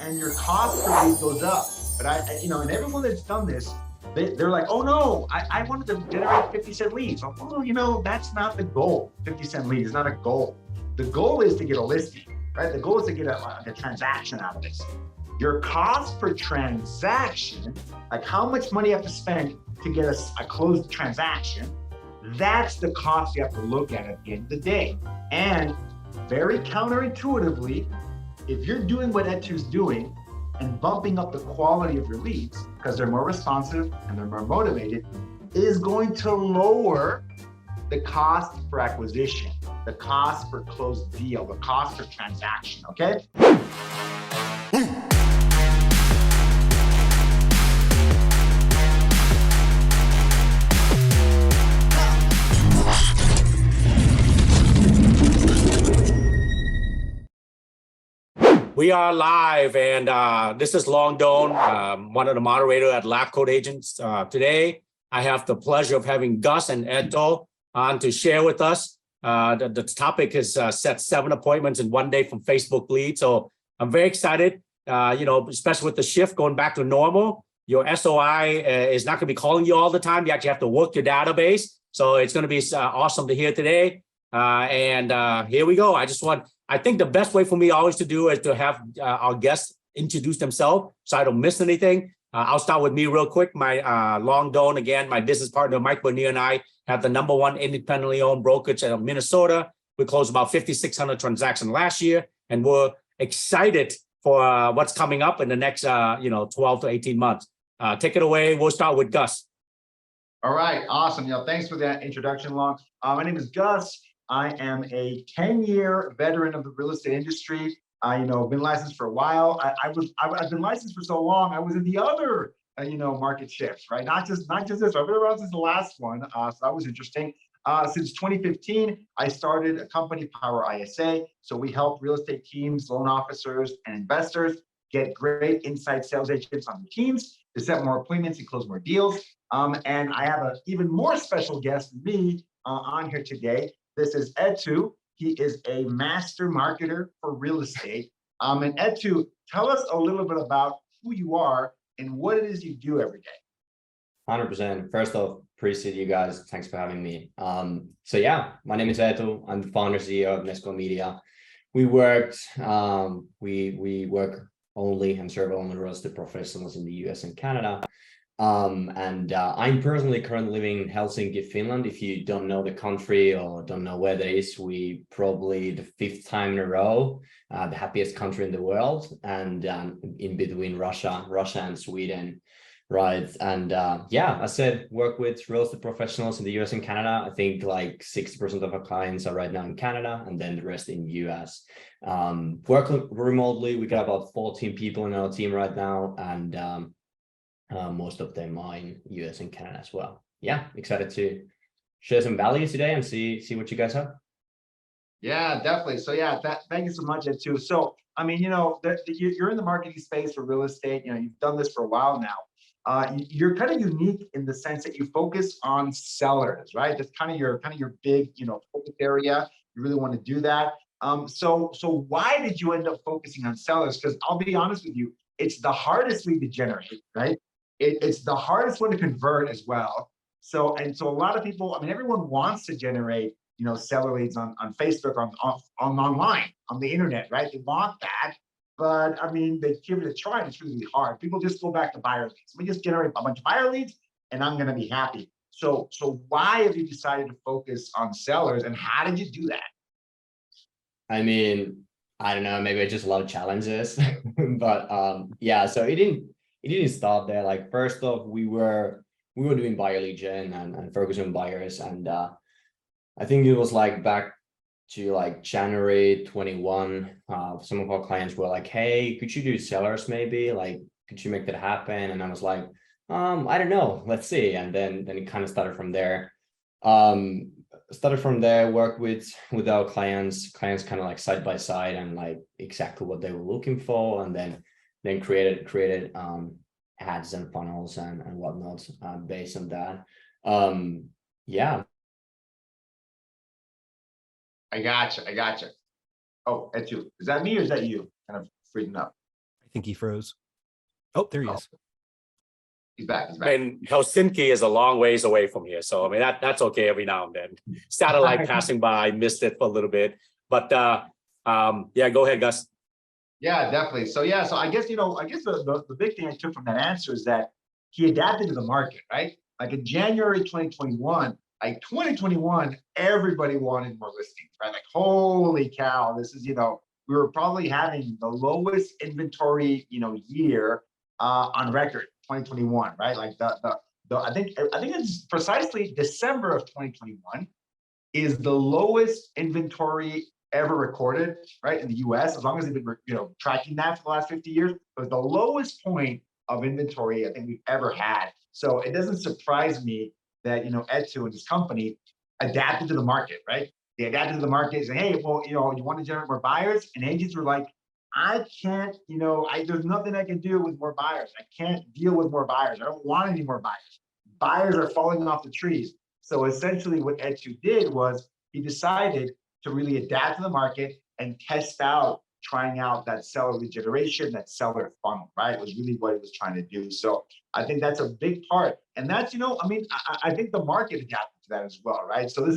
and your cost per lead goes up. But and everyone that's done this, they're like, oh no, I wanted to generate 50-cent leads. Well, that's not the goal. 50-cent lead is not a goal. The goal is to get a listing, right? The goal is to get a transaction out of this. Your cost per transaction, like how much money you have to spend to get a closed transaction, that's the cost you have to look at the end of the day. And very counterintuitively, if you're doing what Eetu's doing and bumping up the quality of your leads because they're more responsive and they're more motivated, is going to lower the cost for acquisition, the cost for closed deal, the cost for transaction, okay? We are live, and this is Doan, one of the moderators at LabCoatAgents. Today, I have the pleasure of having Gus and Eetu on to share with us. The topic is set 7 appointments in 1 day from Facebook lead. So I'm very excited, especially with the shift going back to normal. Your SOI is not going to be calling you all the time. You actually have to work your database. So it's going to be awesome to hear today. Here we go. I think the best way for me always to do is to have our guests introduce themselves so I don't miss anything. I'll start with me real quick. My Doan, again, my business partner, Mike Bernier, and I have the #1 independently owned brokerage in Minnesota. We closed about 5,600 transactions last year, and we're excited for what's coming up in the next 12 to 18 months. Take it away. We'll start with Gus. All right, awesome. Thanks for that introduction, Long. My name is Gus. I am a 10-year veteran of the real estate industry. I've been licensed for a while. I've been licensed for so long. I was in the other, market shifts, right? Not just this. I've been around since the last one, so that was interesting. Since 2015, I started a company, PowerISA. So we help real estate teams, loan officers, and investors get great inside sales agents on the teams to set more appointments and close more deals. And I have an even more special guest than me on here today. This is Eetu. He is a master marketer for real estate. And Eetu, tell us a little bit about who you are and what it is you do every day. 100%. First off, appreciate you guys. Thanks for having me. My name is Eetu. I'm the founder CEO of Meskula Media. We work only and serve only real estate professionals in the US and Canada. I'm personally currently living in Helsinki, Finland. If you don't know the country or don't know where that is, we probably the 5th time in a row, the happiest country in the world, and in between Russia and Sweden, right? And I said, work with real estate professionals in the US and Canada. I think like 60% of our clients are right now in Canada, and then the rest in US. Work remotely. We got about 14 people in our team right now, and most of them are in US and Canada as well. Excited to share some values today and see what you guys have. Yeah, definitely. So thank you so much, Eetu. So you're in the marketing space for real estate. You've done this for a while now. You're kind of unique in the sense that you focus on sellers, right? That's kind of your big focus area. You really want to do that. So why did you end up focusing on sellers? Because I'll be honest with you, it's the hardest lead to generate, right? It's the hardest one to convert as well. So a lot of people, everyone wants to generate, seller leads on Facebook, online, on the internet, right? They want that, but they give it a try and it's really hard. People just go back to buyer leads. Let me just generate a bunch of buyer leads and I'm going to be happy. So why have you decided to focus on sellers and how did you do that? I don't know, maybe I just love challenges, but so it didn't stop there. Like, first off, we were doing buyer lead gen and focusing on buyers, and I think it was like back to like January 21. Some of our clients were like, "Hey, could you do sellers maybe? Like, could you make that happen?" And I was like, "I don't know, let's see." And then it kind of started from there. Work with our clients kind of like side by side and like exactly what they were looking for, and then created ads and funnels and whatnot based on that. I gotcha. Oh, Eetu, is that me or is that you kind of freezing up? think he froze. Oh, there he is. He's back. He's back. And Helsinki is a long ways away from here. So, I mean, that's okay every now and then. Satellite passing by, missed it for a little bit. But yeah, go ahead, Gus. Yeah, definitely. So yeah, so I guess, the big thing I took from that answer is that he adapted to the market, right? Like in January 2021, like 2021, everybody wanted more listings, right? Like, holy cow, this is, we were probably having the lowest inventory, year on record, 2021, right? Like I think it's precisely December of 2021 is the lowest inventory ever recorded, right, in the U.S. As long as they've been, tracking that for the last 50 years, it was the lowest point of inventory I think we've ever had. So it doesn't surprise me that Eetu and his company adapted to the market, right? They adapted to the market, saying, "Hey, well, you want to generate more buyers?" And agents were like, "I can't, there's nothing I can do with more buyers. I can't deal with more buyers. I don't want any more buyers. Buyers are falling off the trees." So essentially, what Eetu did was he decided to really adapt to the market and test out, trying out that seller lead generation, that seller funnel, right? Was really what he was trying to do. So I think that's a big part. And that's, I think the market adapted to that as well, right? So this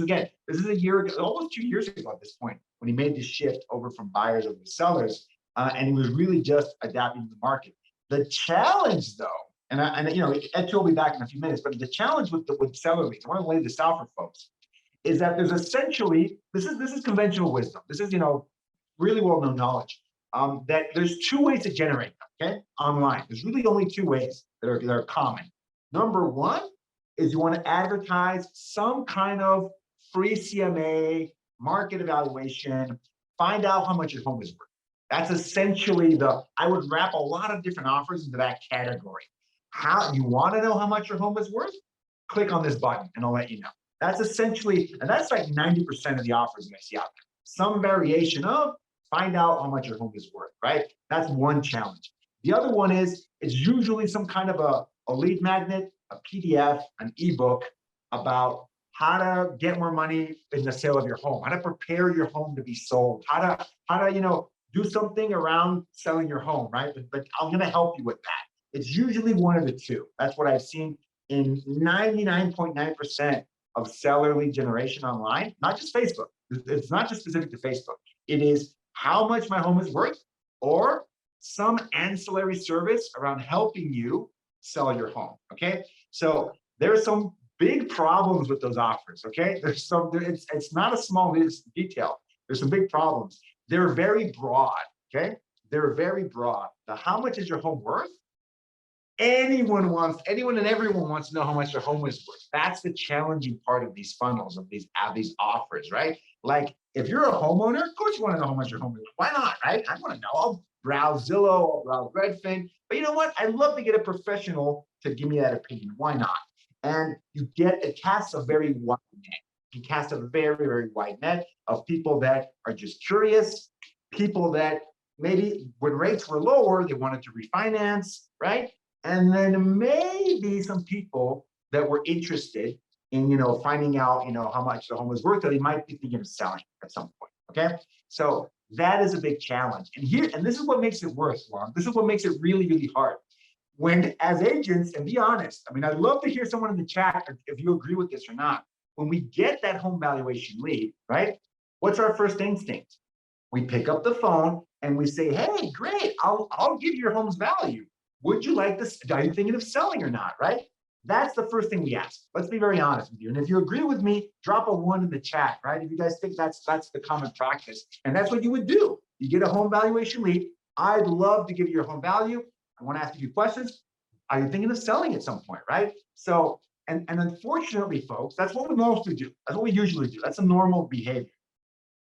is a year ago, almost 2 years ago at this point, when he made the shift over from buyers over to sellers. And he was really just adapting to the market. The challenge though, and Eetu will be back in a few minutes, but the challenge with seller leads, I want to lay this out for folks, is that there's essentially, this is conventional wisdom. This is, really well-known knowledge, that there's two ways to generate them, okay, online. There's really only two ways that are common. Number one is you want to advertise some kind of free CMA, market evaluation, find out how much your home is worth. That's essentially I would wrap a lot of different offers into that category. How you want to know how much your home is worth? Click on this button and I'll let you know. That's essentially, and that's like 90% of the offers that I see out there. Some variation of find out how much your home is worth, right? That's one challenge. The other one is, it's usually some kind of a lead magnet, a PDF, an ebook about how to get more money in the sale of your home, how to prepare your home to be sold, how to do something around selling your home, right? But I'm gonna help you with that. It's usually one of the two. That's what I've seen in 99.9% of seller lead generation online, not just Facebook. It's not just specific to Facebook. It is how much my home is worth, or some ancillary service around helping you sell your home, okay? So there's some big problems with those offers, okay? It's not a small detail. There's some big problems. They're very broad, okay? They're very broad. Now, how much is your home worth? Anyone and everyone wants to know how much their home is worth. That's the challenging part of these funnels, of these offers, right? Like, if you're a homeowner, of course you want to know how much your home is worth. Why not, right? I want to know. I'll browse Zillow, I'll browse Redfin. But you know what? I'd love to get a professional to give me that opinion. Why not? And it casts a very wide net. You cast a very, very wide net of people that are just curious, people that maybe when rates were lower, they wanted to refinance, right? And then maybe some people that were interested in, finding out, how much the home was worth, or they might be thinking of selling at some point, okay? So that is a big challenge. And this is what makes it worse, Juan. This is what makes it really, really hard. When, as agents, and be honest, I mean, I'd love to hear someone in the chat if you agree with this or not. When we get that home valuation lead, right? What's our first instinct? We pick up the phone and we say, "Hey, great, I'll give you your home's value. Would you like this? Are you thinking of selling or not?" Right? That's the first thing we ask. Let's be very honest with you. And if you agree with me, drop a 1 in the chat, right? If you guys think that's the common practice, and that's what you would do. You get a home valuation lead. I'd love to give you your home value. I want to ask you a few questions. Are you thinking of selling at some point, right? So, and unfortunately, folks, that's what we mostly do. That's what we usually do. That's a normal behavior.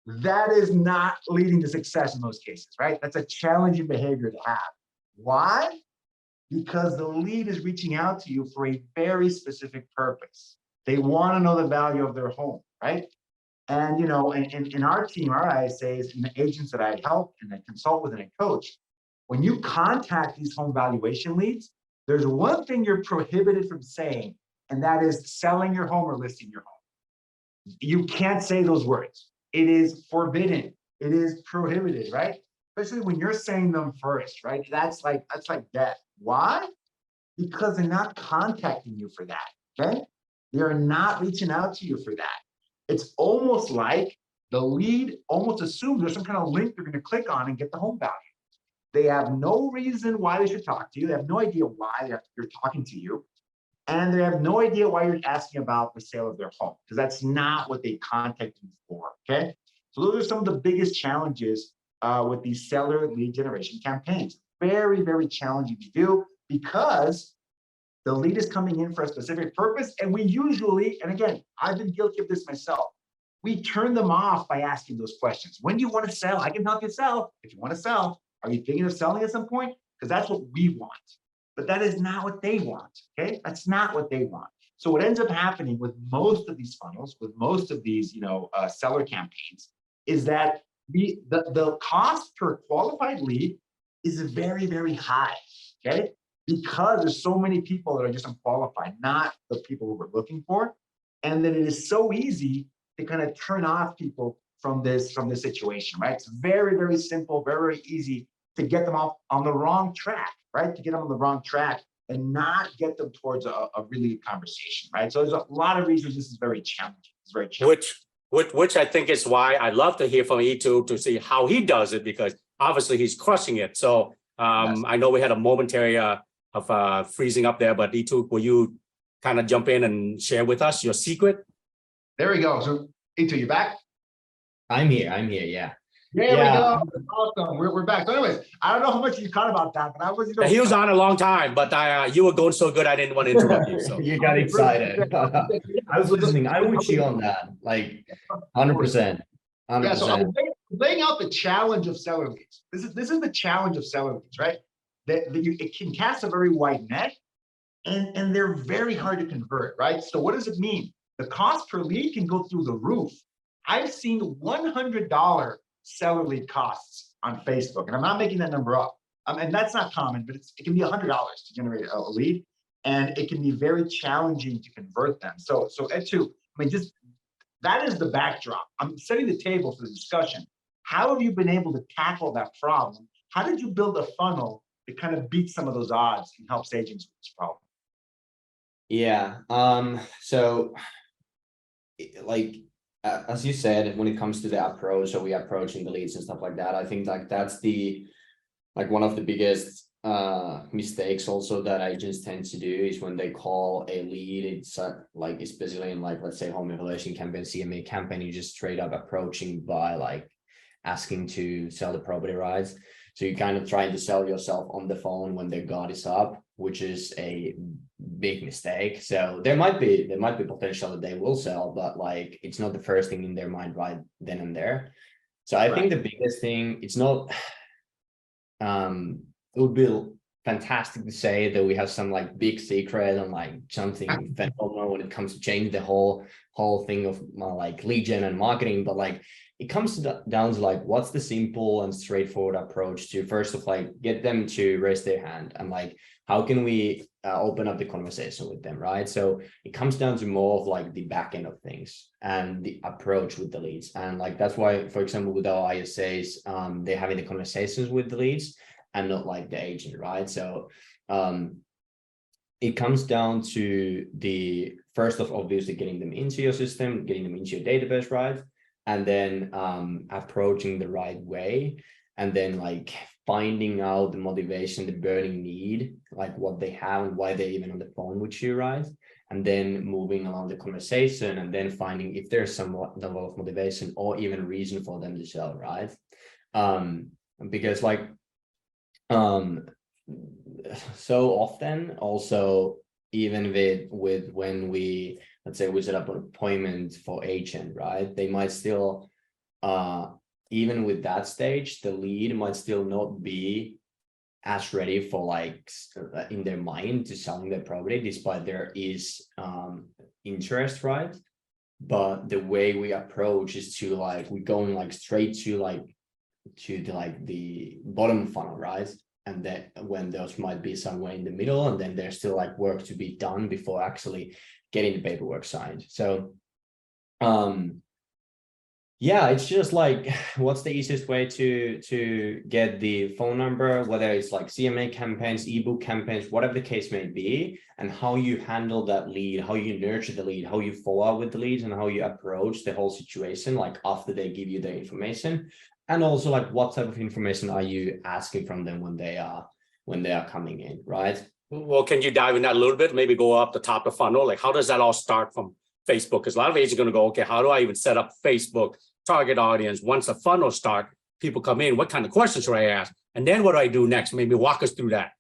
That is not leading to success in most cases, right? That's a challenging behavior to have. Why? Because the lead is reaching out to you for a very specific purpose. They want to know the value of their home, right? And in our team, our ISAs, and the agents that I help and I consult with and I coach, when you contact these home valuation leads, there's one thing you're prohibited from saying, and that is selling your home or listing your home. You can't say those words. It is forbidden. It is prohibited, right? especially when you're saying them first, right? That's like death. Why? Because they're not contacting you for that, okay? They're not reaching out to you for that. It's almost like the lead almost assumes there's some kind of link they're going to click on and get the home value. They have no reason why they should talk to you. They have no idea why you're talking to you. And they have no idea why you're asking about the sale of their home, because that's not what they contacted you for, okay? So those are some of the biggest challenges with these seller lead generation campaigns. Very, very challenging to do because the lead is coming in for a specific purpose. And we usually, and again, I've been guilty of this myself, we turn them off by asking those questions. When do you want to sell? I can help you sell. If you want to sell, are you thinking of selling at some point? Because that's what we want. But that is not what they want, okay? That's not what they want. So what ends up happening with most of these funnels, with most of these, seller campaigns, is that the cost per qualified lead is very, very high, okay? Because there's so many people that are just unqualified, not the people who we're looking for. And then it is so easy to kind of turn off people from this situation, right? It's very, very simple, very, very easy to get them off on the wrong track, right? To get them on the wrong track and not get them towards a really good conversation, right? So there's a lot of reasons this is very challenging. It's very challenging. Which I think is why I love to hear from Eetu to see how he does it, because obviously he's crushing it. So Yes. I know we had a momentary of freezing up there, but Eetu, will you kind of jump in and share with us your secret? There we go. So Eetu, you back? I'm here, yeah. There we go. Awesome. We're back. So anyways, I don't know how much you caught about that, but I was, He was on a long time, but you were going so good, I didn't want to interrupt you. So You got excited. I was listening. I'm with you on that, like 100%. Yeah, so I 100%. was laying out the challenge of seller leads. This is the challenge of seller leads, right? It can cast a very wide net, and they're very hard to convert, right? So what does it mean? The cost per lead can go through the roof. I've seen $100 seller lead costs on Facebook, and I'm not making that number up. And that's not common, but it can be $100 to generate a lead, and it can be very challenging to convert them. So Eetu, I mean, just that is the backdrop. I'm setting the table for the discussion. How have you been able to tackle that problem? How did you build a funnel that kind of beats some of those odds and helps agents with this problem? Yeah. So like as you said, when it comes to the approach, so we approaching the leads and stuff like that, I think like that's one of the biggest mistakes also that agents tend to do is when they call a lead, it's like especially in like, let's say, home evaluation campaign, CMA campaign, you just straight up approaching by like asking to sell the property rights. So you're kind of trying to sell yourself on the phone when their guard is up, which is a big mistake. So there might be potential that they will sell, but like it's not the first thing in their mind right then and there. So I think the biggest thing, it's not it would be fantastic to say that we have some like big secret and like something phenomenal when it comes to change the whole thing of like lead gen and marketing, but like it comes down to like what's the simple and straightforward approach to first of like get them to raise their hand and like how can we open up the conversation with them, right? So it comes down to more of like the back end of things and the approach with the leads. And like that's why, for example, with our ISAs, they're having the conversations with the leads and not like the agent, right? So it comes down to the first of obviously getting them into your system, getting them into your database, right? And then approaching the right way, and then like finding out the motivation, the burning need, like what they have and why they're even on the phone with you, right? And then moving along the conversation and then finding if there's some level of motivation or even reason for them to sell, right? Because like so often also even with when we, let's say we set up an appointment for agent, right? They might still, even with that stage, the lead might still not be as ready for like in their mind to selling their property, despite there is interest, right? But the way we approach is to like, we're going like straight to the bottom funnel, right? And then when those might be somewhere in the middle, and then there's still like work to be done before actually getting the paperwork signed. So Yeah, it's just like, what's the easiest way to get the phone number, whether it's like CMA campaigns, ebook campaigns, whatever the case may be, and how you handle that lead, how you nurture the lead, how you follow up with the leads, and how you approach the whole situation, like after they give you the information, and also like what type of information are you asking from them when they are coming in, right? Well, can you dive in that a little bit? Maybe go up the top of the funnel. Like, how does that all start from Facebook? Because a lot of agents are going to go, okay, how do I even set up Facebook target audience? Once the funnel start, people come in, what kind of questions should I ask? And then what do I do next? Maybe walk us through that.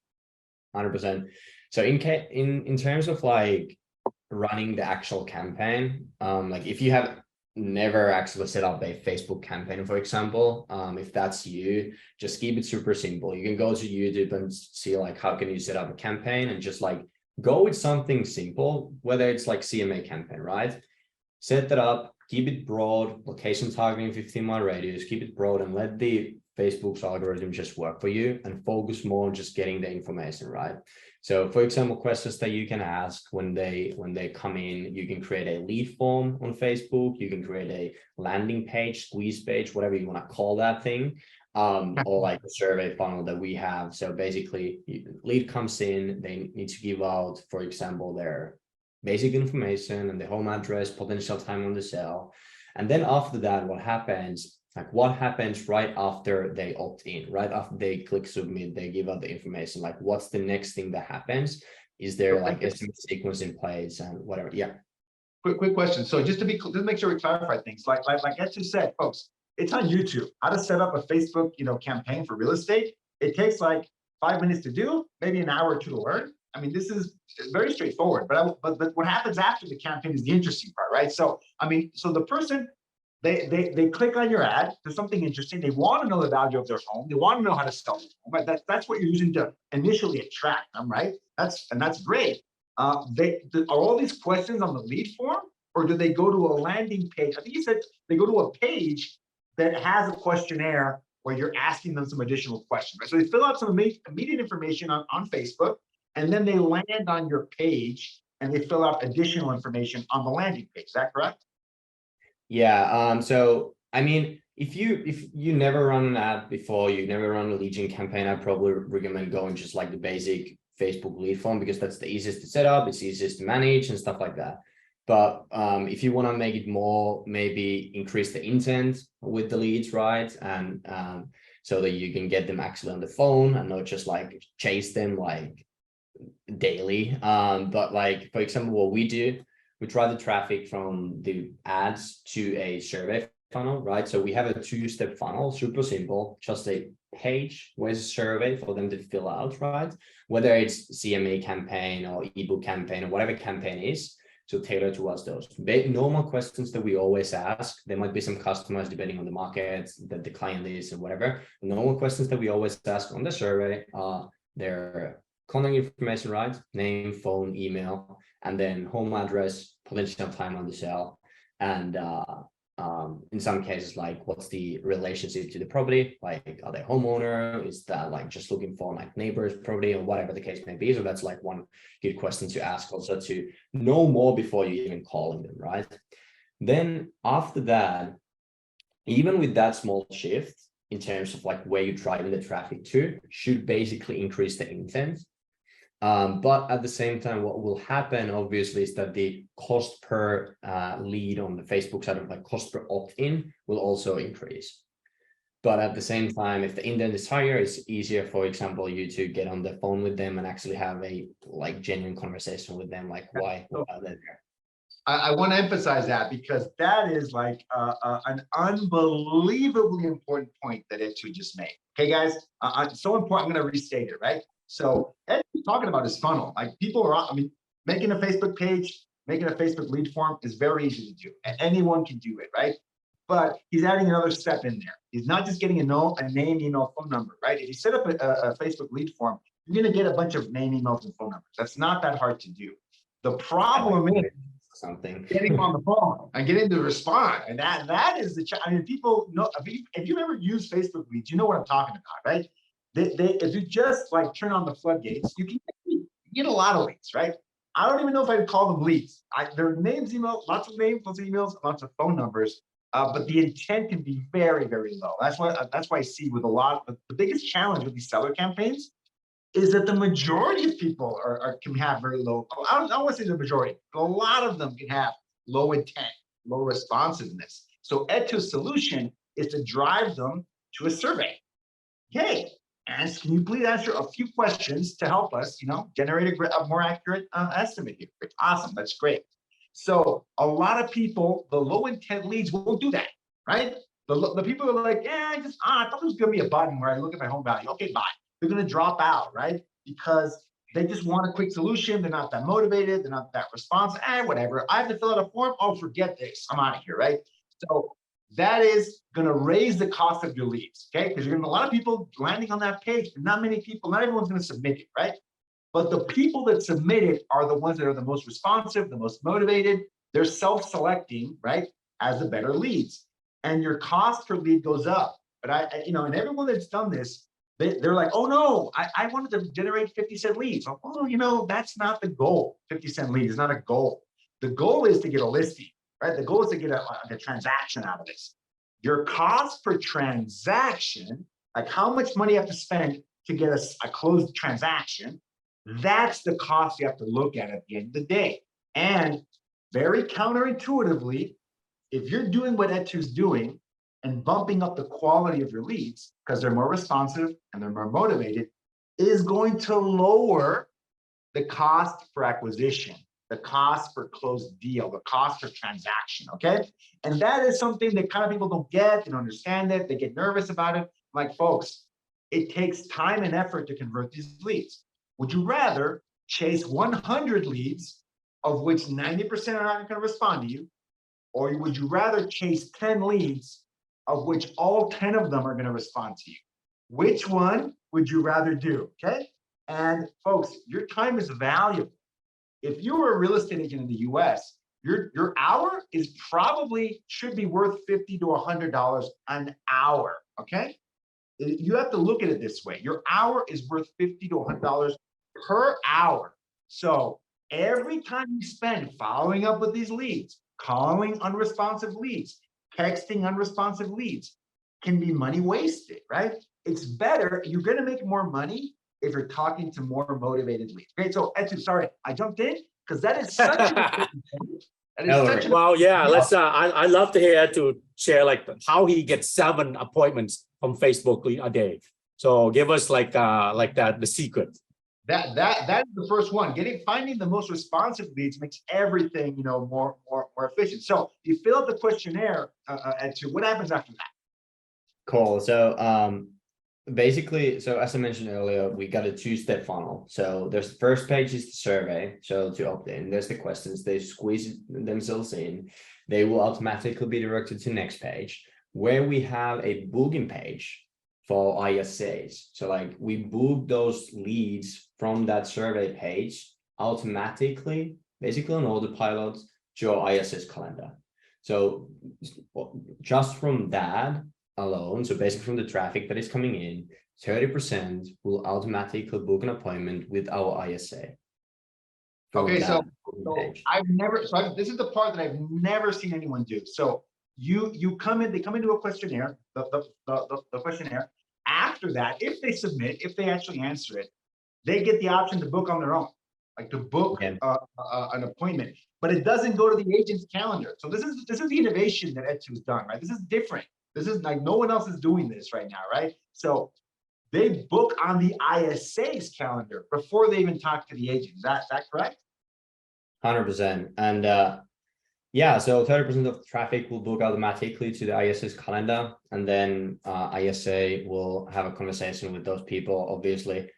100%. So in terms of like running the actual campaign, like if you have never actually set up a Facebook campaign, for example, if that's you, just keep it super simple. You can go to YouTube and see like how can you set up a campaign, and just like go with something simple, whether it's like CMA campaign, right? Set that up, keep it broad, location targeting 15-mile radius, keep it broad, and let the Facebook's algorithm just work for you, and focus more on just getting the information, right? So for example, questions that you can ask when they come in, you can create a lead form on Facebook, you can create a landing page, squeeze page, whatever you want to call that thing, or like a survey funnel that we have. So basically, lead comes in, they need to give out, for example, their basic information and the home address, potential time on the sale. And then after that, what happens right after they opt in, right after they click submit, they give out the information, like what's the next thing that happens? Is there like a sequence in place and whatever? Yeah. Quick question. So just to make sure we clarify things, like Eetu said, folks, it's on YouTube. How to set up a Facebook, campaign for real estate. It takes like 5 minutes to do, maybe an hour or two to learn. I mean, this is very straightforward. But what happens after the campaign is the interesting part, right? So so the person, they click on your ad. There's something interesting. They want to know the value of their home. They want to know how to sell their home. Right? That's what you're using to initially attract them, right? That's great. Are all these questions on the lead form, or do they go to a landing page? I think you said they go to a page that has a questionnaire where you're asking them some additional questions. Right? So they fill out some immediate information on Facebook, and then they land on your page and they fill out additional information on the landing page. Is that correct? Yeah. So I mean, if you never run an ad before, you never run a lead gen campaign, I probably recommend going just like the basic Facebook lead form, because that's the easiest to set up, it's easiest to manage and stuff like that. But if you want to make it more, maybe increase the intent with the leads, right? And so that you can get them actually on the phone and not just like chase them like daily. But like, for example, what we do, we drive the traffic from the ads to a survey funnel, right? So we have a 2-step funnel, super simple, just a page with a survey for them to fill out, right? Whether it's CMA campaign or ebook campaign or whatever campaign is, so tailor towards those normal questions that we always ask. There might be some customers depending on the market that the client is and whatever. The normal questions that we always ask on the survey are their contact information, right? Name, phone, email, and then home address, potential time on the sale, and in some cases, like what's the relationship to the property? Like, are they homeowner? Is that like just looking for like neighbor's property or whatever the case may be? So that's like one good question to ask, also to know more before you even calling them, right? Then after that, even with that small shift in terms of like where you're driving the traffic to, should basically increase the intent. But at the same time, what will happen obviously is that the cost per lead on the Facebook side, of like cost per opt-in, will also increase. But at the same time, if the intent is higher, it's easier, for example, you to get on the phone with them and actually have a like genuine conversation with them, like why are they there? I want to emphasize that, because that is like an unbelievably important point that Eetu just made. Okay, guys, it's so important. I'm going to restate it, right? So Eetu's talking about his funnel. Like, people are, making a Facebook page, making a Facebook lead form is very easy to do. Anyone can do it, right? But he's adding another step in there. He's not just getting a name, email, phone number, right? If you set up a Facebook lead form, you're going to get a bunch of name, emails, and phone numbers. That's not that hard to do. The problem is getting on the phone and getting to respond, and that is the challenge. People know, if you ever use Facebook leads, you know what I'm talking about, right? If you just like turn on the floodgates, you can get a lot of leads, right? I don't even know if I'd call them leads. Their names, email, lots of names, lots of emails, lots of phone numbers. but the intent can be very, very low. That's why I see with a lot of the biggest challenge with these seller campaigns is that the majority of people can have very low. I don't want to say the majority, but a lot of them can have low intent, low responsiveness. So Eetu's solution is to drive them to a survey. Okay, and can you please answer a few questions to help us, generate a more accurate estimate here? Awesome, that's great. So a lot of people, the low intent leads won't do that, right? The people are like, I thought it was gonna be a button where I look at my home value. Okay, bye. They're gonna drop out, right? Because they just want a quick solution. They're not that motivated. They're not that responsive. Whatever. I have to fill out a form. Oh, forget this. I'm out of here, right? So that is going to raise the cost of your leads, okay? Because you're going to a lot of people landing on that page, but not many people. Not everyone's going to submit it, right? But the people that submit it are the ones that are the most responsive, the most motivated. They're self-selecting, right, as the better leads, and your cost per lead goes up. But and everyone that's done this, they're like, oh no, I wanted to generate 50-cent leads. Oh, that's not the goal. 50-cent lead is not a goal. The goal is to get a listing, right? The goal is to get a transaction out of this. Your cost per transaction, like how much money you have to spend to get a closed transaction, that's the cost you have to look at the end of the day. And very counterintuitively, if you're doing what Eetu's doing, and bumping up the quality of your leads because they're more responsive and they're more motivated is going to lower the cost for acquisition, the cost for closed deal, the cost per transaction, okay? And that is something that kind of people don't get, they don't understand it, they get nervous about it. I'm like, folks, it takes time and effort to convert these leads. Would you rather chase 100 leads, of which 90% are not going to respond to you, or would you rather chase 10 leads, of which all 10 of them are going to respond to you? Which one would you rather do? Okay. And folks, your time is valuable. If you were a real estate agent in the US, your hour should be worth $50 to $100 an hour. Okay. You have to look at it this way. Your hour is worth $50 to $100 per hour. So every time you spend following up with these leads, calling unresponsive leads, texting unresponsive leads can be money wasted, right? It's better. You're going to make more money if you're talking to more motivated leads. Okay, so Eetu, sorry, I jumped in because that is such an important point. Let's. I love to hear to share how he gets 7 appointments from Facebook a day. So give us the secret. That is the first one. Finding the most responsive leads makes everything more efficient. So you fill out the questionnaire, Eetu. What happens after that? Cool. So basically, as I mentioned earlier, we got a 2-step funnel. So there's the first page is the survey. So to opt in, there's the questions. They squeeze themselves in. They will automatically be directed to the next page where we have a booking page for ISAs. So we book those leads from that survey page automatically, basically on autopilot to our ISS calendar. So just from that alone, so basically from the traffic that is coming in, 30% will automatically book an appointment with our ISA. Okay, so this is the part that I've never seen anyone do. So they come into a questionnaire, the questionnaire. After that, if they submit, if they actually answer it, they get the option to book on their own, to book an appointment. But it doesn't go to the agent's calendar. So this is the innovation that Eetu's done, right? This is different. This is no one else is doing this right now, right? So they book on the ISA's calendar before they even talk to the agent. Is that correct? 100%. And so 30% of traffic will book automatically to the ISA's calendar, and then ISA will have a conversation with those people. Obviously,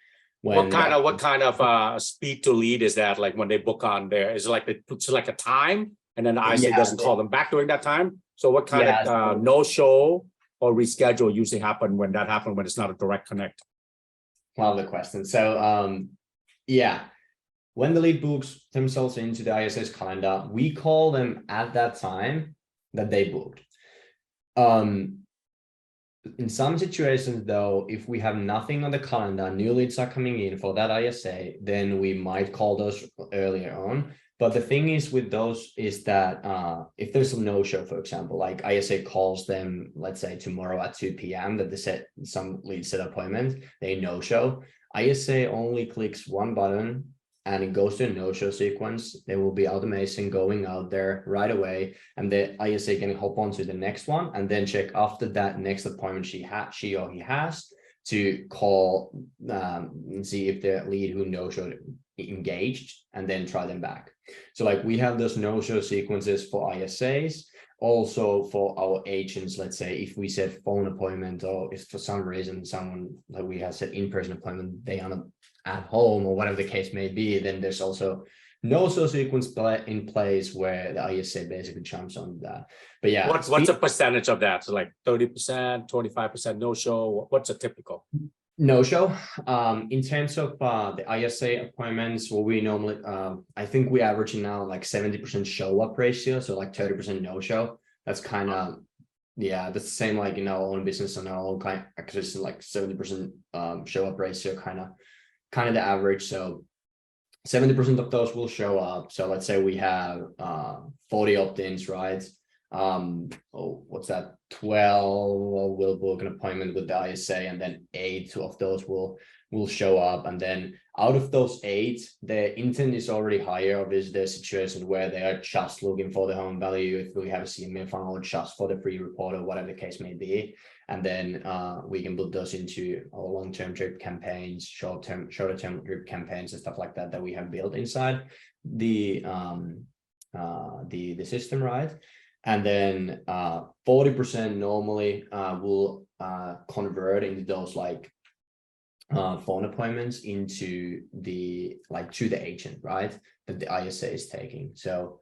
what kind of speed to lead is that? Like when they book on there, is it they put a time, and then the ISA doesn't call them back during that time? So what kind of no show or reschedule usually happen when it's not a direct connect? Love the question. So when the lead books themselves into the ISS calendar, we call them at that time that they booked. In some situations, though, if we have nothing on the calendar, new leads are coming in for that ISA, then we might call those earlier on. But the thing is with those is that if there's a no-show, for example, like ISA calls them, let's say tomorrow at 2 p.m. that they set some lead set appointment, they no-show. ISA only clicks one button and it goes to a no-show sequence. There will be automation going out there right away, and the ISA can hop on to the next one and then check after that next appointment she or he has to call and see if the lead who no-showed engaged and then try them back. So like we have those no-show sequences for ISAs, also for our agents. Let's say if we set phone appointment, or if for some reason someone that we have set in-person appointment, they are not at home or whatever the case may be, then there's also no-show sequence in place where the ISA basically jumps on that. But yeah, what's the percentage of that? So like 30%, 25% no-show? What's a typical? No-show. In terms of the ISA appointments, what we normally, I think we averaging now like 70% show-up ratio, so like 30% no-show. That's kind of, yeah, that's the same like in our own business and our own client acquisition, like 70% show-up ratio, kind of the average. So 70% of those will show up. So let's say we have 40 opt-ins, right? What's that? 12 will book an appointment with the ISA, and then 8 of those will show up. And then out of those 8, the intent is already higher. Obviously, there's a situation where they are just looking for the home value. If we have a CMA funnel, or just for the free report, or whatever the case may be. And then we can put those into our long-term drip campaigns, shorter-term drip campaigns, and stuff like that that we have built inside the system, right? And then 40% normally will convert into those like phone appointments into the to the agent, right? That the ISA is taking. So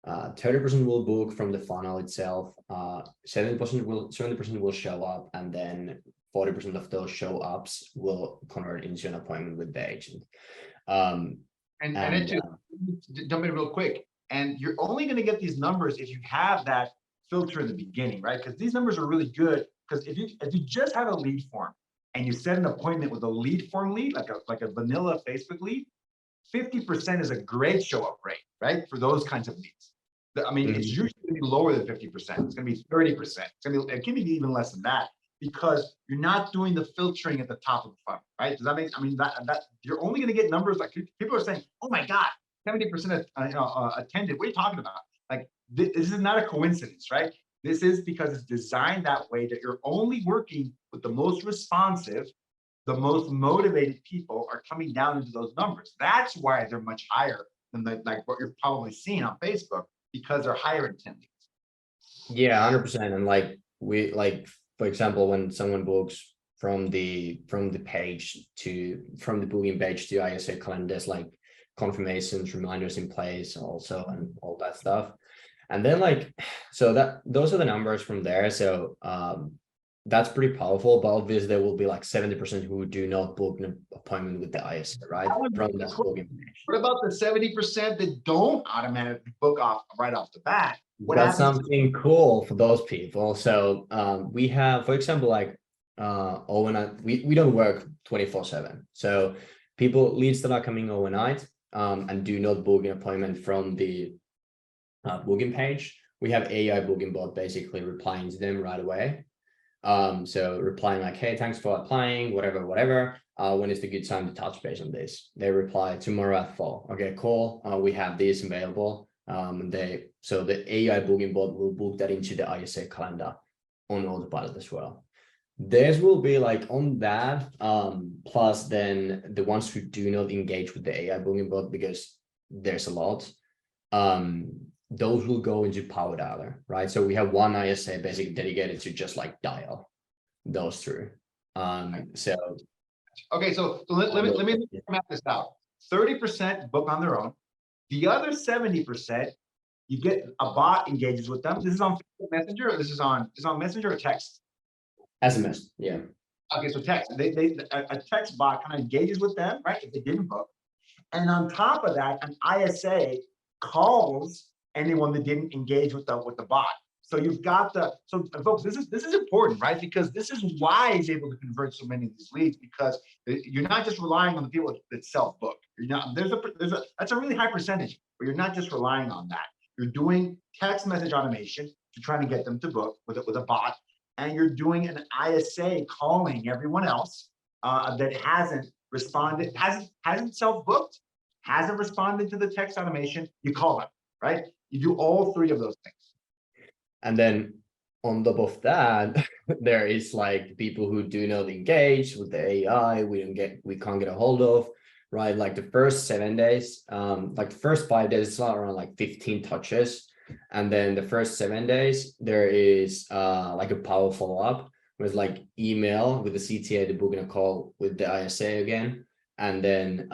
30% will book from the funnel itself. 70% will show up, and then 40% of those show ups will convert into an appointment with the agent. And jump in real quick. And you're only going to get these numbers if you have that filter in the beginning, right? Because these numbers are really good. Because if you just have a lead form and you set an appointment with a lead form lead, like a vanilla Facebook lead, 50% is a great show up rate, right? For those kinds of leads. I mean, it's usually going to be lower than 50%. It's going to be 30%. It can be even less than that, because you're not doing the filtering at the top of the funnel, right? Does that make? I mean, that you're only going to get numbers like people are saying, "Oh my God, 70% attended." What are you talking about? Like this is not a coincidence, right? This is because it's designed that way, that you're only working with the most responsive, the most motivated people are coming down into those numbers. That's why they're much higher than like what you're probably seeing on Facebook, because they're higher intent leads. Yeah, 100%. And like we for example, when someone books from the booking page to ISA calendar, there's like confirmations, reminders in place also, and all that stuff. And then so those are the numbers from there. So that's pretty powerful, but obviously there will be like 70% who do not book an appointment with the ISA, right? From that booking page. What about the 70% that don't automatically book right off the bat? That's something cool for those people. So we have, for example, like overnight, we don't work 24/7. So leads that are coming overnight and do not book an appointment from the booking page, we have AI booking bot basically replying to them right away. So replying like, "Hey, thanks for applying, whatever. When is the good time to touch base on this?" They reply, "Tomorrow at 4. Okay, cool. We have these available." So the AI booking bot will book that into the ISA calendar on autopilot as well. Theirs will be like on that, plus then the ones who do not engage with the AI booking bot, because there's a lot, those will go into Power Dialer, right? So we have one ISA basically dedicated to just like dial those through. Okay, so let me map this out. 30% book on their own. The other 70%, you get a bot engages with them. This is on Facebook Messenger, or this is on Messenger or text? SMS, yeah. Okay, so text. A text bot kind of engages with them, right? If they didn't book. And on top of that, an ISA calls anyone that didn't engage with the bot. So you've got so folks, this is important, right? Because this is why he's able to convert so many of these leads, because you're not just relying on the people that self-book. You're not, that's a really high percentage, but you're not just relying on that. You're doing text message automation to try to get them to book with a bot, and you're doing an ISA calling everyone else that hasn't responded, hasn't self-booked, hasn't responded to the text automation. You call them, right? You do all three of those things. And then on top of that, there is like people who do not engage with the AI. We can't get a hold of, right? Like the first 7 days, like the first 5 days, it's not around like 15 touches. And then the first 7 days, there is like a power follow-up with like email with the CTA to book in a call with the ISA again. And then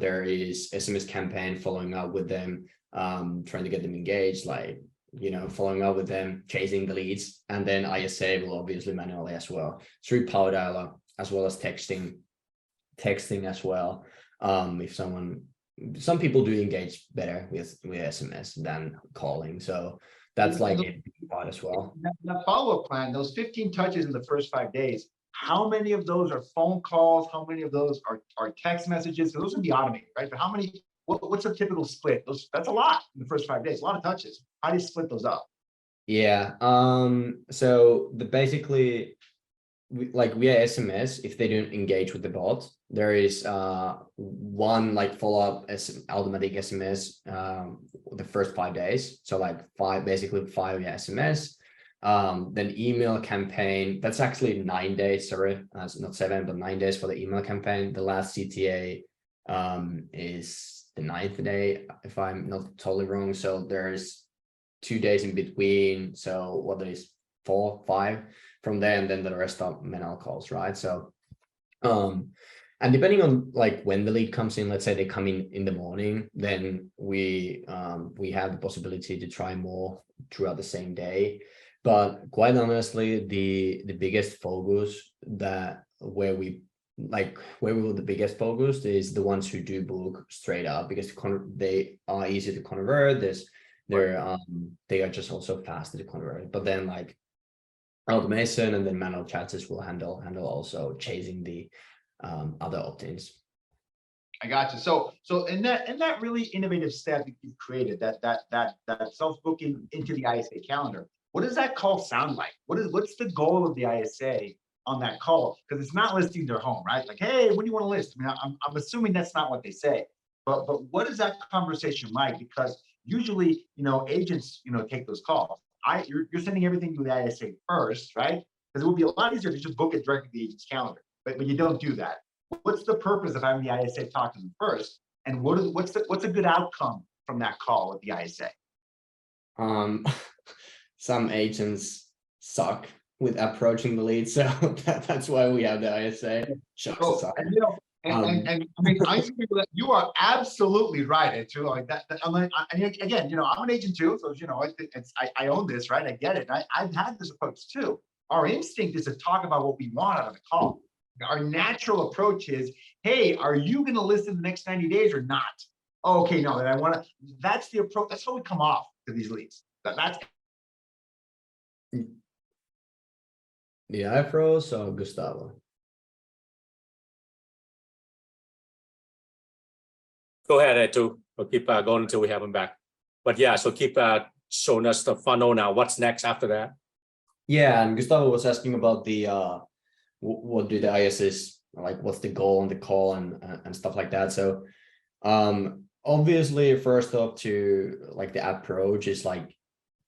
there is SMS campaign following up with them, trying to get them engaged, like, following up with them, chasing the leads. And then ISA will obviously manually as well through Power Dialer, as well as texting as well. If some people do engage better with SMS than calling. So that's like a big part as well. That follow-up plan, those 15 touches in the first 5 days, how many of those are phone calls? How many of those are text messages? So those would be automated, right? But how many, what's a typical split? That's a lot in the first 5 days, a lot of touches. How do you split those up? Yeah. So basically, like via SMS, if they don't engage with the bot, there is one like follow-up automatic SMS the first 5 days. So like basically five via SMS. Then email campaign, that's actually 9 days, sorry, not 7, but 9 days for the email campaign. The last CTA is the 9th day, if I'm not totally wrong. So there's 2 days in between. So what is 4, 5 from there, and then the rest are manual calls, right? So and depending on like when the lead comes in, let's say they come in the morning, then we have the possibility to try more throughout the same day. But quite honestly, the biggest focus where we were the biggest focus is the ones who do book straight up, because they are easy to convert. They are just also faster to convert. But then like automation and then manual chats will handle also chasing the other opt-ins. I got you. So in that really innovative step that you've created, that self-booking into the ISA calendar, what does that call sound like? What's the goal of the ISA on that call? Because it's not listing their home, right? Like, hey, what do you want to list? I mean, I'm assuming that's not what they say, but what is that conversation like? Because usually, agents, take those calls. You're sending everything to the ISA first, right? Because it would be a lot easier to just book it directly to the agent's calendar, but you don't do that. What's the purpose of having the ISA talk to them first? And what's a good outcome from that call with the ISA? Some agents suck with approaching the lead, so that's why we have the ISA. And I mean, you are absolutely right. Eetu, like that. And again, I'm an agent too, so I own this, right? I get it. I've had this approach too. Our instinct is to talk about what we want out of the call. Our natural approach is, hey, are you going to list in the next 90 days or not? Oh, okay, no, then I want to. That's the approach. That's how we come off to these leads. That's. Did I froze or Gustavo? Go ahead, Eetu. We'll keep going until we have him back. But yeah, so keep showing us the funnel now. What's next after that? Yeah, and Gustavo was asking about the what do the ISs like? What's the goal on the call and stuff like that. So obviously, first off, to like the approach is like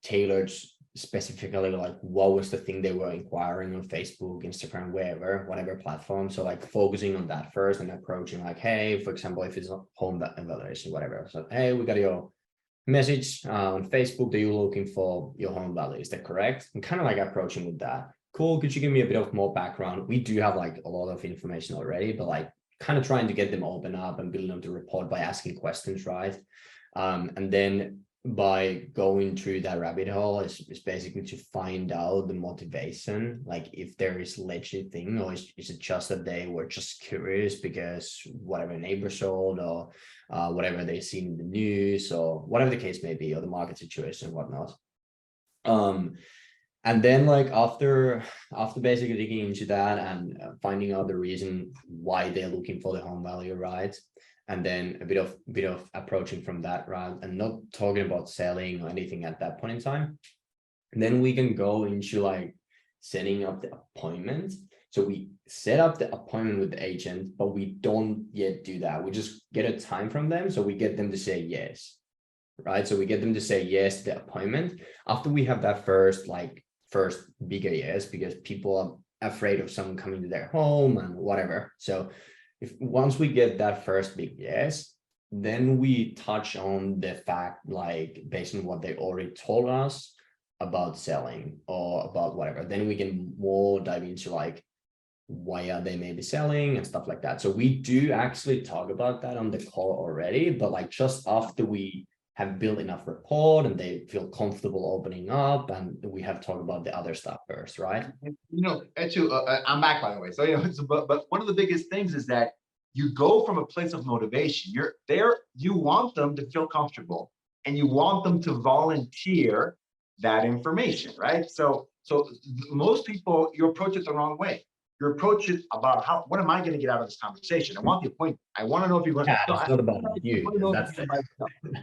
tailored specifically like what was the thing they were inquiring on Facebook, Instagram, whatever platform. So like focusing on that first and approaching like, hey, for example, if it's a home evaluation, whatever. So hey, we got your message on Facebook that you're looking for your home value. Is that correct? And kind of like approaching with that. Cool. Could you give me a bit of more background? We do have like a lot of information already, but like kind of trying to get them open up and building up the report by asking questions, right? And then by going through that rabbit hole is basically to find out the motivation, like if there is legit thing, or is it just that they were just curious because whatever neighbor sold or whatever they've seen in the news or whatever the case may be, or the market situation and whatnot. And then like after basically digging into that and finding out the reason why they're looking for the home value, right? And then a bit of approaching from that route and not talking about selling or anything at that point in time. And then we can go into like setting up the appointment. So we set up the appointment with the agent, but we don't yet do that. We just get a time from them. So we get them to say yes, right? So we get them to say yes to the appointment. After we have that first bigger yes, because people are afraid of someone coming to their home and whatever. So once we get that first big yes, then we touch on the fact, like based on what they already told us about selling or about whatever, then we can more dive into like, why are they maybe selling and stuff like that. So we do actually talk about that on the call already, but like just after we have built enough rapport and they feel comfortable opening up, and we have talked about the other stuff first, right? Eetu, I'm back, by the way. So, but one of the biggest things is that you go from a place of motivation. You're there, you want them to feel comfortable and you want them to volunteer that information, right? So most people, you approach it the wrong way. You approach it about what am I going to get out of this conversation? I want the appointment. I want to know if you're going to. Yeah, it's not about you.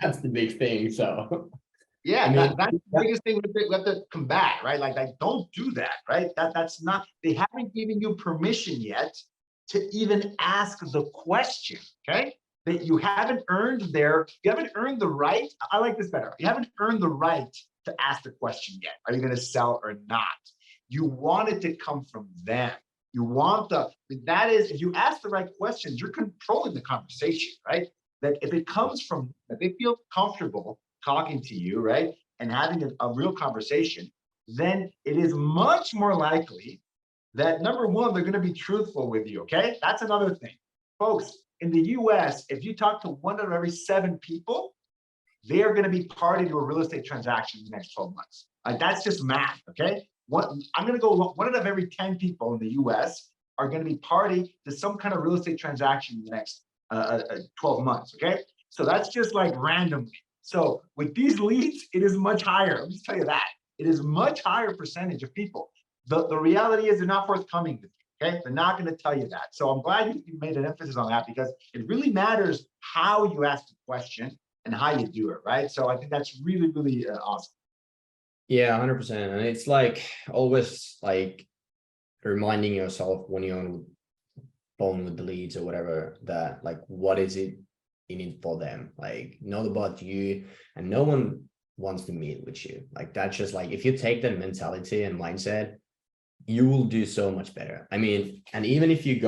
That's the big thing. So yeah, I mean, that's the biggest thing we have to combat, right? Like don't do that, right? That's not. They haven't given you permission yet to even ask the question. Okay, that you haven't earned you haven't earned the right. I like this better. You haven't earned the right to ask the question yet. Are you going to sell or not? You want it to come from them. You want that is, if you ask the right questions, you're controlling the conversation, right? That if it comes from, that they feel comfortable talking to you, right? And having a real conversation, then it is much more likely that number one, they're going to be truthful with you, okay? That's another thing. Folks, in the US, if you talk to 1 out of every 7 people, they are going to be party to a real estate transaction in the next 12 months. That's just math, okay? I'm going to go 1 out of every 10 people in the US are going to be party to some kind of real estate transaction in the next 12 months, okay? So that's just like randomly. So with these leads, it is much higher. Let me tell you that. It is much higher percentage of people. The reality is they're not forthcoming with you, okay? They're not going to tell you that. So I'm glad you made an emphasis on that, because it really matters how you ask the question and how you do it, right? So I think that's really, really awesome. Yeah, 100%. And it's like always like reminding yourself when you're on phone with the leads or whatever, that like, what is it in it for them? Like, not about you, and no one wants to meet with you. Like, that's just like, if you take that mentality and mindset, you will do so much better. I mean, and even if you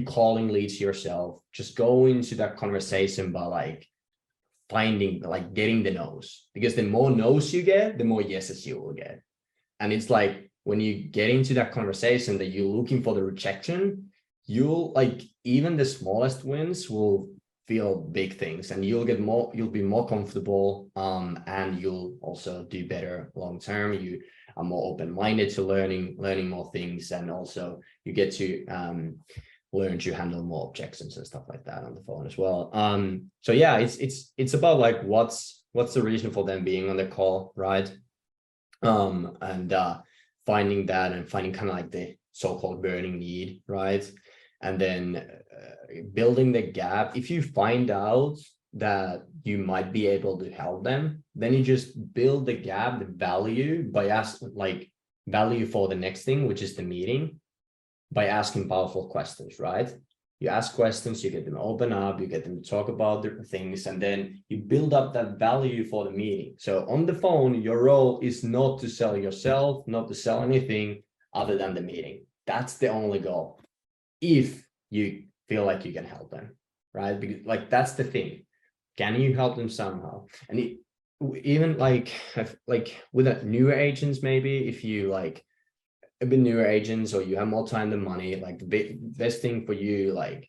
calling leads yourself, just go into that conversation by like finding, like getting the no's, because the more no's you get, the more yeses you will get. And it's like, when you get into that conversation that you're looking for the rejection, you'll like, even the smallest wins will feel big things, and you'll be more comfortable, and you'll also do better long term. You are more open-minded to learning more things, and also you get to learn to handle more objections and stuff like that on the phone as well. So yeah, it's about like what's the reason for them being on the call, right? And finding that, and finding kind of like the so-called burning need, right? And then building the gap. If you find out that you might be able to help them, then you just build the gap, the value, by asking, like, value for the next thing, which is the meeting, by asking powerful questions, right? You ask questions, you get them to open up, you get them to talk about different things, and then you build up that value for the meeting. So on the phone, your role is not to sell yourself, not to sell anything other than the meeting. That's the only goal, if you feel like you can help them, right? Because like, that's the thing. Can you help them somehow? And even like with a newer agents, maybe if you like a bit newer agents, or you have more time than money, like the best thing for you, like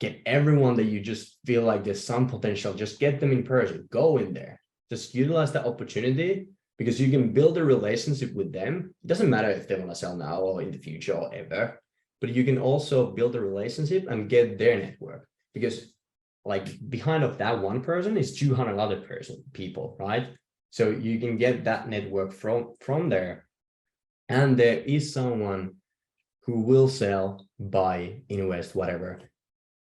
get everyone that you just feel like there's some potential, just get them in person, go in there, just utilize that opportunity, because you can build a relationship with them. It doesn't matter if they want to sell now or in the future or ever, but you can also build a relationship and get their network, because like behind of that one person is 200 other people, right? So you can get that network from there. And there is someone who will sell, buy, invest, whatever,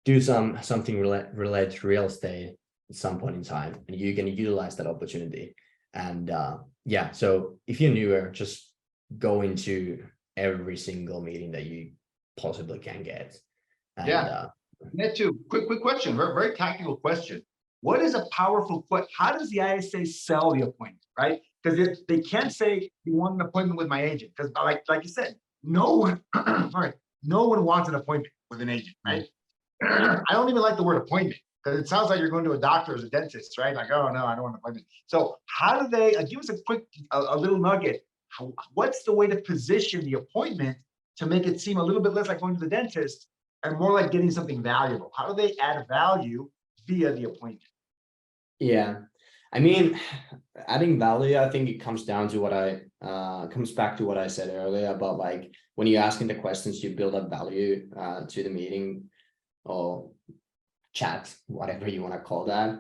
do something related to real estate at some point in time, and you can utilize that opportunity. And yeah, so if you're newer, just go into every single meeting that you possibly can get. And, Eetu, quick question, very tactical question. What is a powerful question? How does the ISA sell the appointment, right? Because they can't say you want an appointment with my agent, because like you said, no one, sorry, no one wants an appointment with an agent, right? I don't even like the word appointment, because it sounds like you're going to a doctor or a dentist, right? Like, oh no, I don't want an appointment. So how do they give us a little nugget? What's the way to position the appointment to make it seem a little bit less like going to the dentist and more like getting something valuable? How do they add value via the appointment? Yeah, I mean, adding value, I think it comes down to what comes back to what I said earlier about, like, when you're asking the questions, you build up value to the meeting or chat, whatever you want to call that,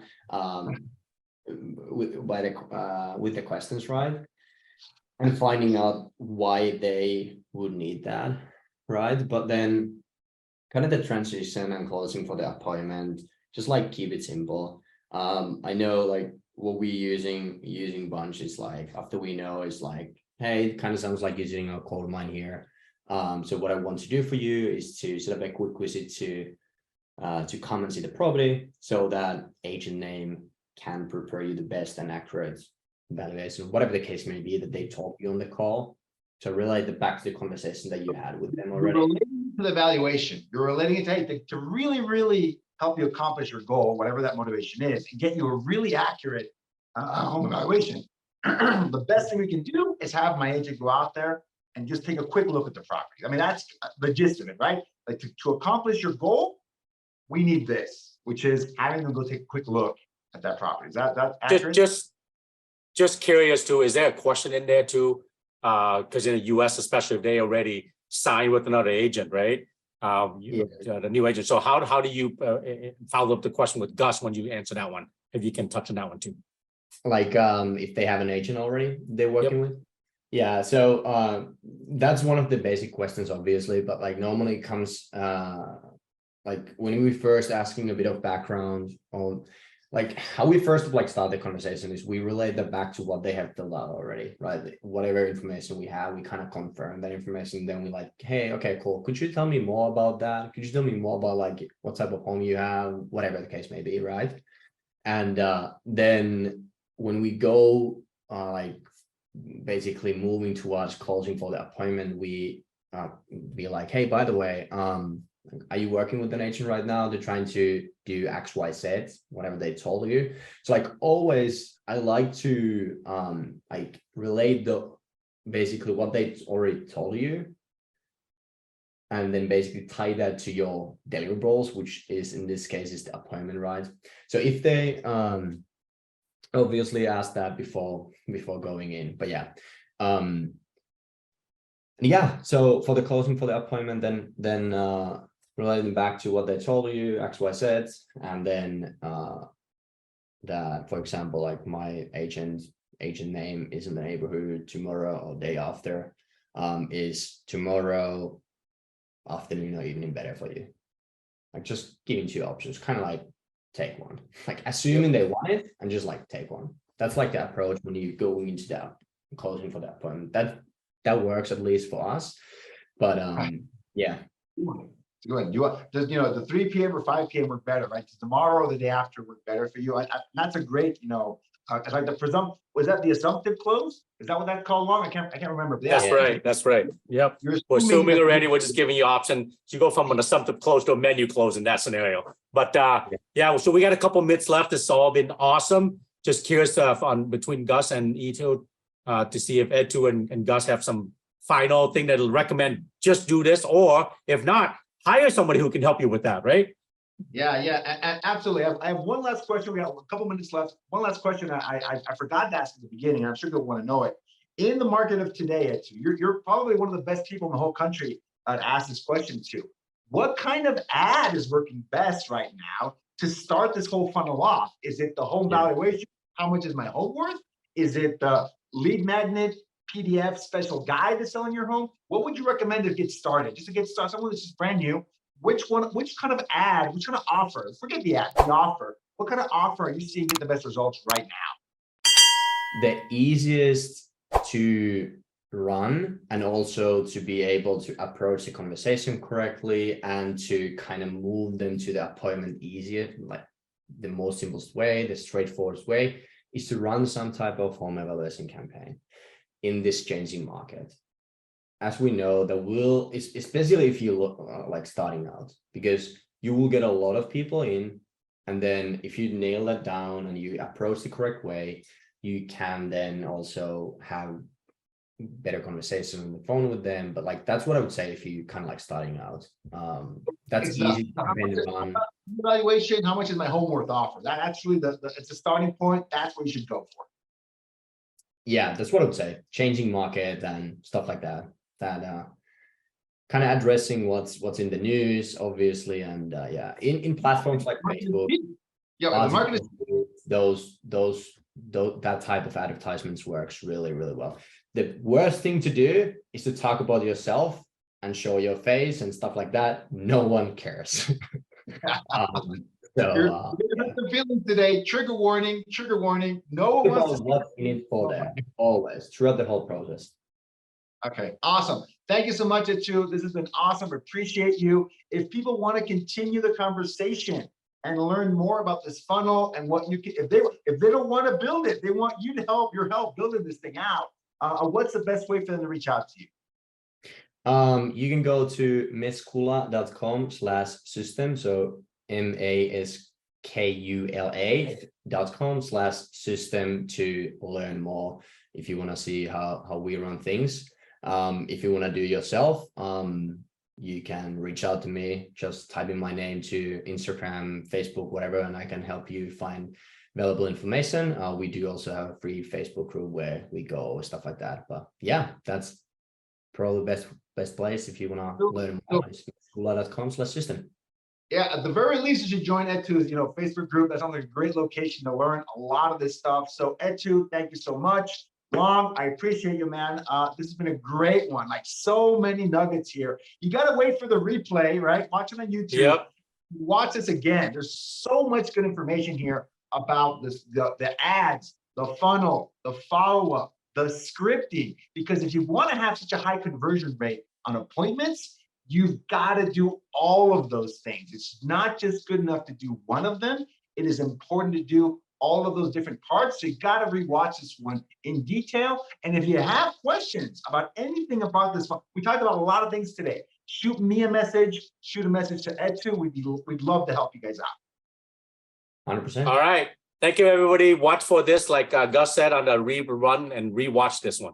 with the questions, right? And finding out why they would need that, right? But then kind of the transition and closing for the appointment, just like keep it simple. I know, like, what we're using bunch is like, after we know, is like, hey, it kind of sounds like using a cold mine here. So what I want to do for you is to set up a quick visit to come and see the property, so that agent name can prepare you the best and accurate valuation, whatever the case may be that they told you on the call, to relate back to the conversation that you had with them already. You're relating to the valuation. You're relating it to really, really help you accomplish your goal, whatever that motivation is, and get you a really accurate home evaluation. The best thing we can do is have my agent go out there and just take a quick look at the property. I mean, that's the gist of it, right? Like, to accomplish your goal, we need this, which is having them go take a quick look at that property. Is that accurate? Just curious too, is there a question in there too? Because in the US, especially if they already signed with another agent, right? The new agent. So how do you follow up the question with Gus when you answer that one? If you can touch on that one too. Like, if they have an agent already they're working with. Yeah, so that's one of the basic questions, obviously, but like normally it comes like when we first asking a bit of background on, like, how we first like start the conversation is we relate that back to what they have filled out already, right? Whatever information we have, we kind of confirm that information. Then we like, hey, okay, cool. Could you tell me more about that? Could you tell me more about, like, what type of home you have, whatever the case may be, right? And then when we go like basically moving towards closing for the appointment, we be like, hey, by the way, are you working with an agent right now? They're trying to do X, Y, Z, whatever they told you. So like always, I like to like relate basically what they already told you, and then basically tie that to your deliverables, which is in this case is the appointment, right? So if they obviously ask that before going in, but yeah. Yeah, so for the closing for the appointment, then relating back to what they told you, X, Y, Z, and then that, for example, like my agent name is in the neighborhood tomorrow or day after, is tomorrow afternoon or evening better for you? Like, just giving 2 options, kind of like take one, like assuming they want it and just like take one. That's like the approach when you go into that closing for that appointment. That works, at least for us. But yeah. Good. Does the 3 p.m. or 5 p.m. work better, right? Does tomorrow or the day after work better for you? That's a great, like the presumptive, was that the assumptive close? Is that what that's called long? I can't remember. That's right. That's right. Yep. We're assuming already, we're just giving you option. You go from an assumptive close to a menu close in that scenario. But yeah, so we got a couple minutes left. It's all been awesome. Just curious on between Gus and Eetu to see if Eetu and Gus have some final thing that'll recommend just do this, or if not, hire somebody who can help you with that, right? Yeah, absolutely. I have one last question. We got a couple minutes left. One last question I forgot to ask at the beginning. I'm sure you'll want to know it. In the market of today, you're probably one of the best people in the whole country to ask this question to. What kind of ad is working best right now to start this whole funnel off? Is it the home valuation? How much is my home worth? Is it the lead magnet PDF special guide to selling your home? What would you recommend to get started? Just to get started, someone that's just brand new, which kind of ad, which kind of offer, forget the ad, the offer, what kind of offer are you seeing get the best results right now? The easiest to run, and also to be able to approach the conversation correctly and to kind of move them to the appointment easier, like the most simplest way, the straightforward way, is to run some type of home evaluation campaign in this changing market. As we know, that will, especially if you look like starting out, because you will get a lot of people in, and then if you nail that down and you approach the correct way, you can then also have better conversation on the phone with them. But like, that's what I would say if you kind of like starting out. That's easy to run. Evaluation, how much is my home worth offer? That's really it's a starting point. That's what you should go for. Yeah, that's what I would say. Changing market and stuff like that. Kind of addressing what's in the news, obviously, and yeah, in platforms like Facebook, yeah, the market is that type of advertisements works really, really well. The worst thing to do is to talk about yourself and show your face and stuff like that. No one cares. You're feeling today. Trigger warning. Trigger warning. No one wants to. What's in it for there, always throughout the whole process. Okay, awesome. Thank you so much, Eetu. This has been awesome. Appreciate you. If people want to continue the conversation and learn more about this funnel and what you can, if they don't want to build it, they want you to your help building this thing out. What's the best way for them to reach out to you? You can go to meskula.com/system. So maskula.com/system to learn more if you want to see how we run things. If you want to do it yourself, you can reach out to me. Just type in my name to Instagram, Facebook, whatever, and I can help you find valuable information. We do also have a free Facebook group where we go, stuff like that. But yeah, that's probably the best place if you want to learn more. Meskula.com/system. Yeah, at the very least, you should join Eetu's, Facebook group. That sounds like a great location to learn a lot of this stuff. So Eetu, thank you so much. Long, I appreciate you, man. This has been a great one. Like, so many nuggets here. You got to wait for the replay, right? Watch it on YouTube. Yep. Watch this again. There's so much good information here about this, the ads, the funnel, the follow-up, the scripting. Because if you want to have such a high conversion rate on appointments, you've got to do all of those things. It's not just good enough to do one of them. It is important to do all of those different parts. So you got to rewatch this one in detail. And if you have questions about anything about this, we talked about a lot of things today. Shoot me a message, shoot a message to Eetu. We'd love to help you guys out. 100%. All right. Thank you, everybody. Watch for this, like Gus said, on the rerun and rewatch this one.